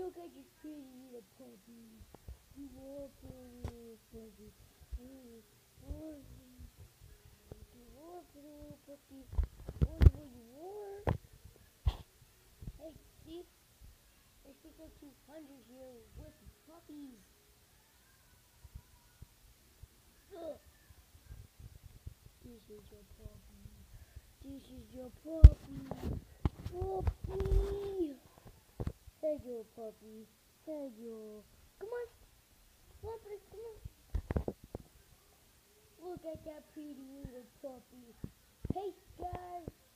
Look at your pretty little puppy. You are pretty little puppy. You are pretty little puppy. Wonder where you are. Hey, see? There's people 200 here with puppies. Ugh. This is your puppy. This is your puppy. Puppy. Hey, your puppy. Hey, your. Come on. Come on, buddy. Come on. Look at that pretty little puppy. Hey, guys.